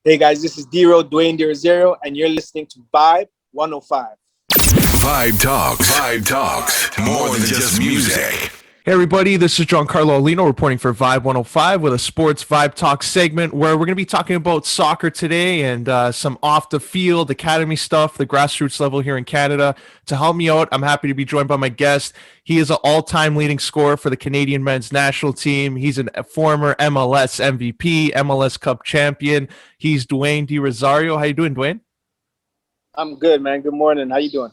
Hey guys, this is DeRo, Dwayne De Rosario, and you're listening to Vibe 105. Vibe Talks. Vibe Talks. More than just music. Hey everybody, this is Giancarlo Aulino reporting for Vibe 105 with a Sports Vibe Talk segment where we're going to be talking about soccer today and some off-the-field academy stuff, the grassroots level here in Canada. To help me out, I'm happy to be joined by my guest. He is an all-time leading scorer for the Canadian men's national team. He's a former MLS MVP, MLS Cup Champion. He's Dwayne De Rosario. How you doing, Dwayne? I'm good, man. Good morning. How you doing?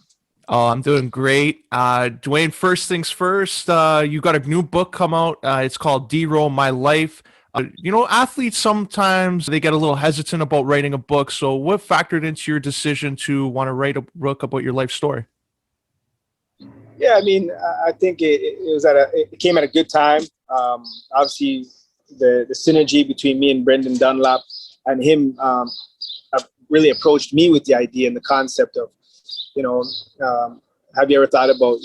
Oh, I'm doing great. Dwayne, first things first, you got a new book come out. It's called DeRo, My Life. Athletes sometimes they get a little hesitant about writing a book. So what factored into your decision to want to write a book about your life story? Yeah, I mean, I think it came at a good time. Obviously, the synergy between me and Brendan Dunlap and him really approached me with the idea and the concept of, have you ever thought about,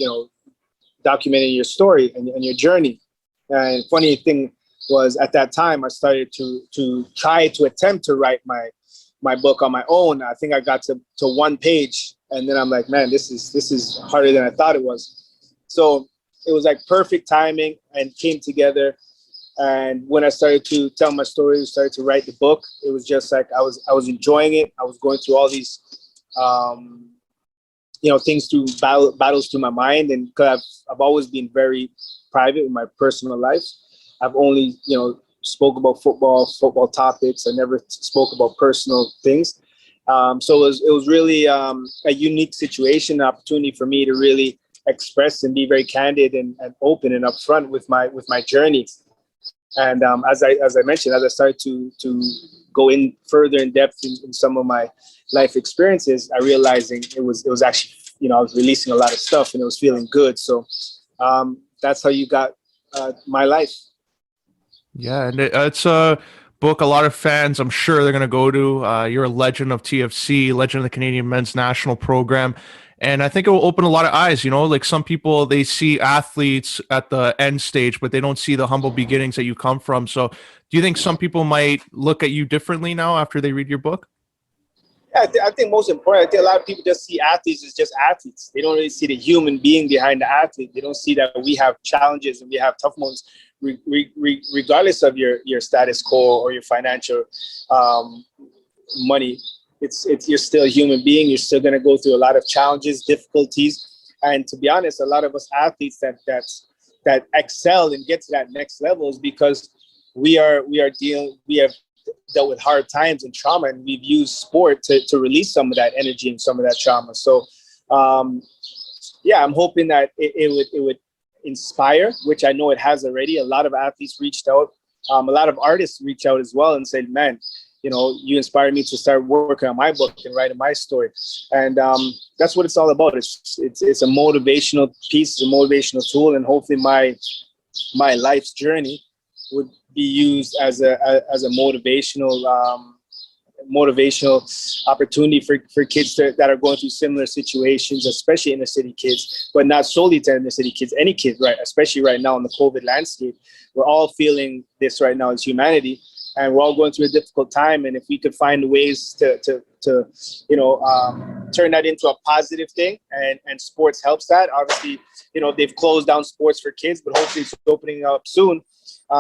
documenting your story and your journey? And funny thing was, at that time, I started to try to attempt to write my book on my own. I think I got to one page, and then I'm like, man, this is harder than I thought it was. So it was like perfect timing and came together. And when I started to tell my story, started to write the book, it was just like I was enjoying it. I was going through all these things through battles through my mind, and because I've always been very private in my personal life. I've only spoke about football topics. I never spoke about personal things. So it was really a unique situation, an opportunity for me to really express and be very candid and open and upfront with my journey. And as I mentioned, as I started to go in further in depth in some of my life experiences, I realizing it was actually, I was releasing a lot of stuff and it was feeling good. So that's how you got my life. Yeah, and it's a book a lot of fans, I'm sure they're going to go to. You're a legend of TFC, legend of the Canadian men's national program. And I think it will open a lot of eyes, like some people, they see athletes at the end stage, but they don't see the humble beginnings that you come from. So do you think some people might look at you differently now after they read your book? Yeah, I think most important, I think a lot of people just see athletes as just athletes. They don't really see the human being behind the athlete. They don't see that we have challenges and we have tough moments, regardless of your status quo or your financial money. It's you're still a human being. You're still going to go through a lot of challenges, difficulties, and to be honest, a lot of us athletes that excel and get to that next level is because we have dealt with hard times and trauma, and we've used sport to release some of that energy and some of that trauma. So, I'm hoping that it would inspire, which I know it has already. A lot of athletes reached out. A lot of artists reached out as well and said, man, you inspired me to start working on my book and writing my story. And that's what it's all about. It's a motivational piece, it's a motivational tool, and hopefully my life's journey would be used as a motivational opportunity for kids that are going through similar situations, especially inner city kids, but not solely to inner city kids, any kid, right? Especially right now in the COVID landscape, we're all feeling this right now as humanity, and we're all going through a difficult time. And if we could find ways to turn that into a positive thing, and sports helps that. Obviously, they've closed down sports for kids, but hopefully it's opening up soon.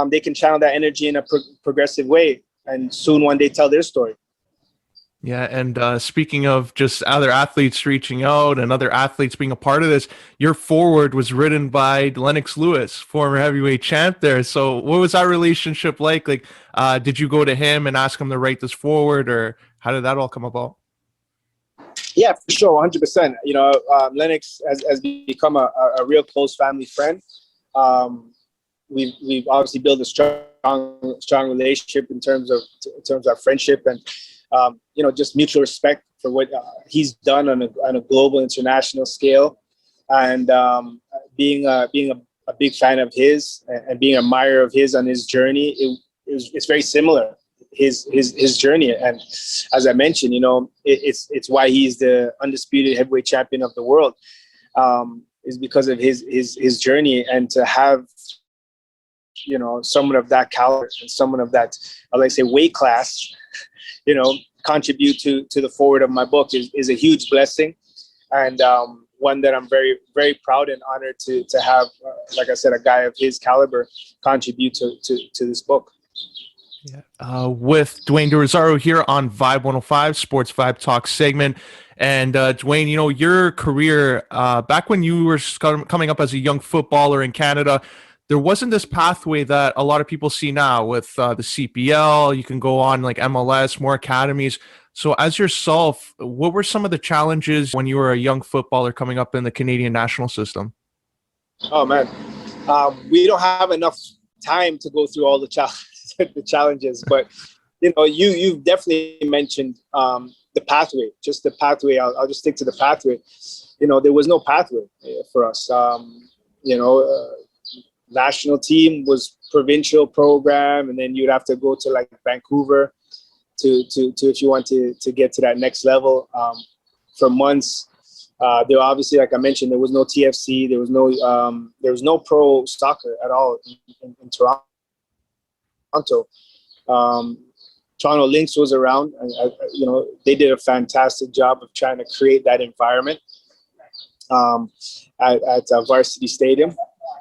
They can channel that energy in a progressive way, and soon one day tell their story. Yeah, and speaking of just other athletes reaching out and other athletes being a part of this, your forward was written by Lennox Lewis, former heavyweight champ there. So what was that relationship like? Like, did you go to him and ask him to write this forward, or how did that all come about? Yeah, for sure, 100%. Lennox has become a real close family friend. We've obviously built a strong relationship in terms of our friendship and just mutual respect for what he's done on a global international scale, and being a big fan of his and being an admirer of his on his journey. It's very similar, his journey, and as I mentioned, it's why he's the undisputed heavyweight champion of the world, is because of his journey. And to have someone of that caliber and someone of that, I like to say, weight class, contribute to the forward of my book is a huge blessing, and one that I'm very, very proud and honored to have, like I said, a guy of his caliber contribute to this book. Yeah. With Dwayne De Rosario here on Vibe 105, Sports Vibe Talk segment. And Dwayne, your career, back when you were coming up as a young footballer in Canada, there wasn't this pathway that a lot of people see now with the CPL. You can go on like MLS, more academies. So as yourself, what were some of the challenges when you were a young footballer coming up in the Canadian national system? Oh, man. We don't have enough time to go through all the challenges, but you've definitely mentioned the pathway. Just the pathway. I'll just stick to the pathway. There was no pathway for us. National team was provincial program, and then you'd have to go to like Vancouver to if you want to get to that next level. For months, there obviously, like I mentioned, there was no TFC. There was no pro soccer at all in Toronto. Toronto Lynx was around, and they did a fantastic job of trying to create that environment at Varsity Stadium,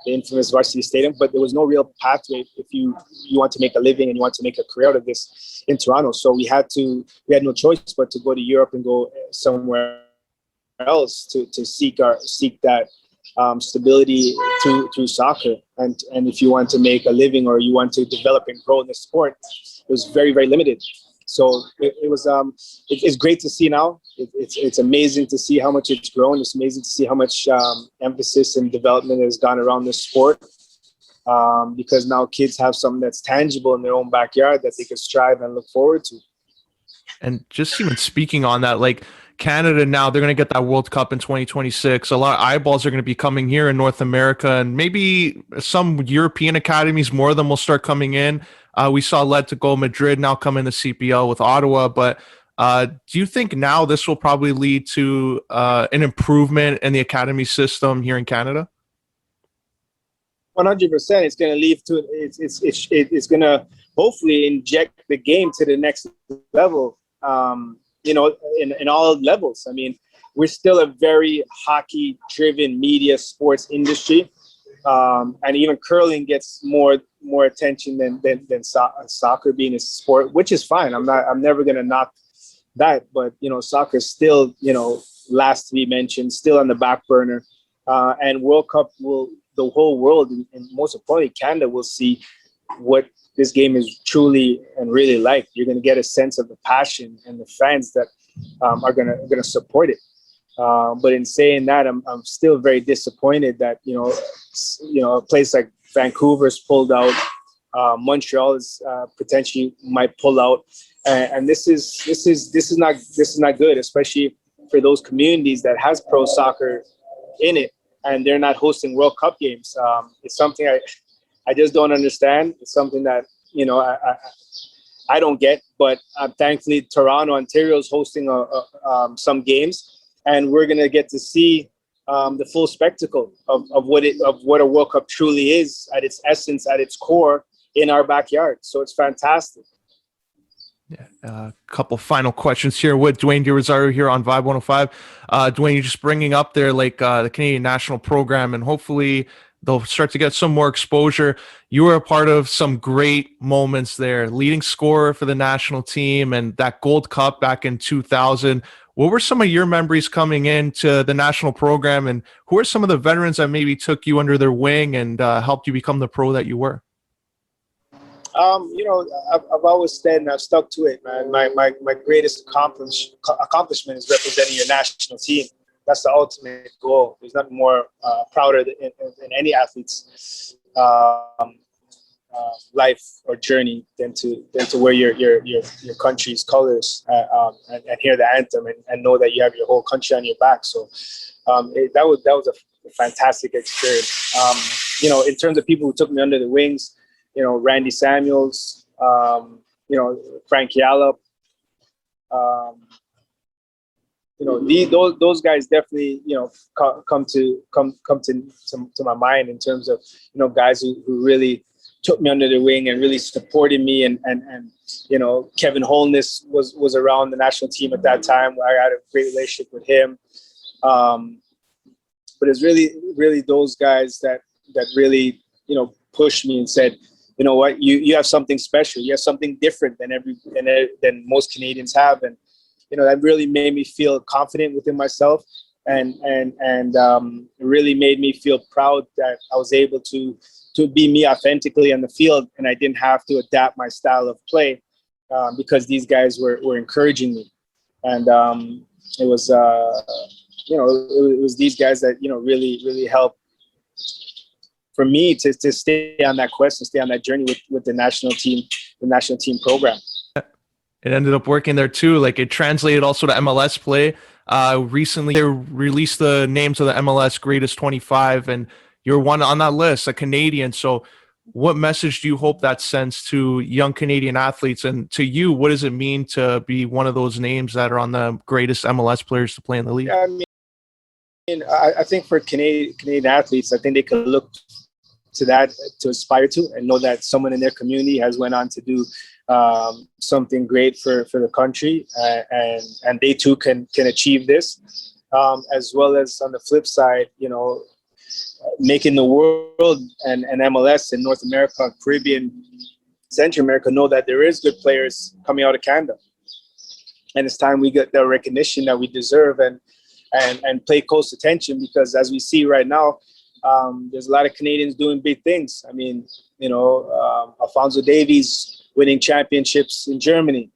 the infamous Varsity Stadium. But there was no real pathway if you want to make a living and you want to make a career out of this in Toronto. So we had no choice but to go to Europe and go somewhere else to seek that stability through soccer. And if you want to make a living or you want to develop and grow in the sport, it was very, very limited. So it's great to see now. It's amazing to see how much it's grown. It's amazing to see how much emphasis and development has gone around this sport, because now kids have something that's tangible in their own backyard that they can strive and look forward to. And just even speaking on that, like Canada now, they're going to get that World Cup in 2026. A lot of eyeballs are going to be coming here in North America, and maybe some European academies, more of them will start coming in. We saw Atletico Madrid now come in the CPL with Ottawa, but do you think now this will probably lead to an improvement in the academy system here in Canada? 100%. It's going to lead to it's going to hopefully inject the game to the next level. In all levels. I mean, we're still a very hockey-driven media sports industry, and even curling gets more attention than soccer being a sport, which is fine. I'm never going to knock that, but soccer is still last to be mentioned, still on the back burner, and World Cup the whole world and most importantly Canada will see what this game is truly and really like. You're going to get a sense of the passion and the fans that are going to support it. But in saying that, I'm still very disappointed that a place like Vancouver's pulled out, Montreal is potentially might pull out, and this is not good, especially for those communities that has pro soccer in it, and they're not hosting World Cup games. It's something I just don't understand. It's something that I don't get, but thankfully Toronto, Ontario is hosting some games, and we're gonna get to see the full spectacle of what a World Cup truly is at its essence, at its core, in our backyard. So it's fantastic. Yeah, a couple final questions here with Dwayne De Rosario here on Vibe 105. Dwayne, you're just bringing up there like the Canadian national program, and hopefully they'll start to get some more exposure. You were a part of some great moments there, leading scorer for the national team and that Gold Cup back in 2000. What were some of your memories coming into the national program, and who are some of the veterans that maybe took you under their wing and helped you become the pro that you were? I've always said, and I've stuck to it, man. My greatest accomplishment is representing your national team. That's the ultimate goal. There's nothing more prouder than any athlete's life or journey than to wear your country's colors and hear the anthem and know that you have your whole country on your back. So that was a fantastic experience. In terms of people who took me under the wings, Randy Samuels, Frank Yallop, those guys definitely come to my mind in terms of guys who really took me under their wing and really supported me. And Kevin Holness was around the national team at that time. I had a great relationship with him. But it's really those guys that really, pushed me and said, you know what, you have something special. You have something different than most Canadians have. And, that really made me feel confident within myself and really made me feel proud that I was able to be me authentically on the field, and I didn't have to adapt my style of play because these guys were encouraging me. And it was these guys that, really helped for me to stay on that quest and stay on that journey with the national team program. It ended up working there too. Like, it translated also to MLS play. Recently they released the names of the MLS greatest 25, and you're one on that list, a Canadian. So what message do you hope that sends to young Canadian athletes? And to you, what does it mean to be one of those names that are on the greatest MLS players to play in the league? I think for Canadian athletes, I think they could look to that to aspire to, and know that someone in their community has went on to do something great for the country, and they too can achieve this, as well as on the flip side, making the world and MLS in North America, Caribbean, Central America know that there is good players coming out of Canada, and it's time we get the recognition that we deserve and pay close attention, because as we see right now, there's a lot of Canadians doing big things. I mean, Alphonso Davies winning championships in Germany,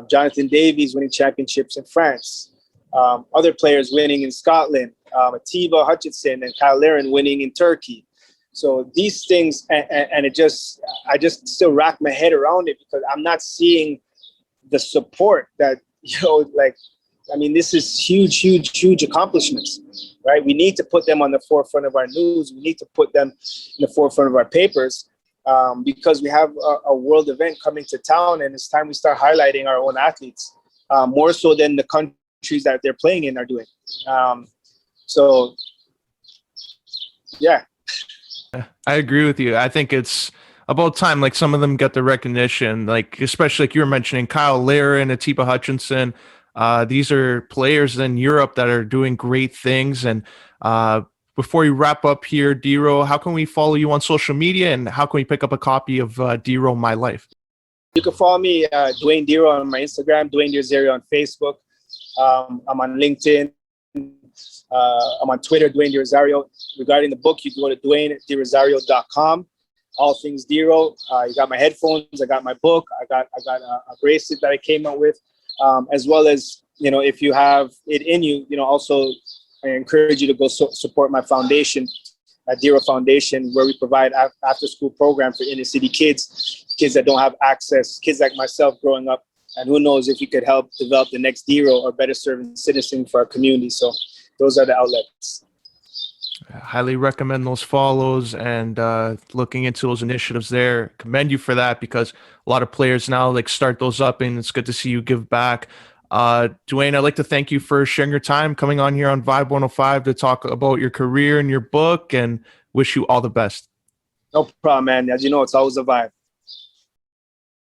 Jonathan Davies winning championships in France, other players winning in Scotland, Atiba Hutchinson and Kyle Larin winning in Turkey. So these things, and I just still rack my head around it, because I'm not seeing the support that, this is huge accomplishments, right? We need to put them on the forefront of our news. We need to put them in the forefront of our papers, because we have a world event coming to town, and it's time we start highlighting our own athletes, more so than the countries that they're playing in are doing. So, yeah. I agree with you. I think it's about time, like, some of them get the recognition, like, especially like you were mentioning, Kyle Larin, Atiba Hutchinson. These are players in Europe that are doing great things. And before you wrap up here, DeRo, how can we follow you on social media, and how can we pick up a copy of DeRo My Life? You can follow me, Dwayne DeRo, on my Instagram, Dwayne De Rosario on Facebook. I'm on LinkedIn. I'm on Twitter, Dwayne De Rosario. Regarding the book, you can go to DwayneDeRosario.com. All things DeRo. You got my headphones. I got my book. I got a bracelet that I came up with, as well as, if you have it in you, also I encourage you to go support my foundation, DeRo Foundation, where we provide after-school program for inner-city kids that don't have access, kids like myself growing up. And who knows if we could help develop the next DeRo or better serving citizen for our community. So those are the outlets. I highly recommend those follows and looking into those initiatives there. Commend you for that, because a lot of players now start those up, and it's good to see you give back. Dwayne, I'd like to thank you for sharing your time, coming on here on Vibe 105 to talk about your career and your book, and wish you all the best. No problem, man. As you know, it's always a vibe.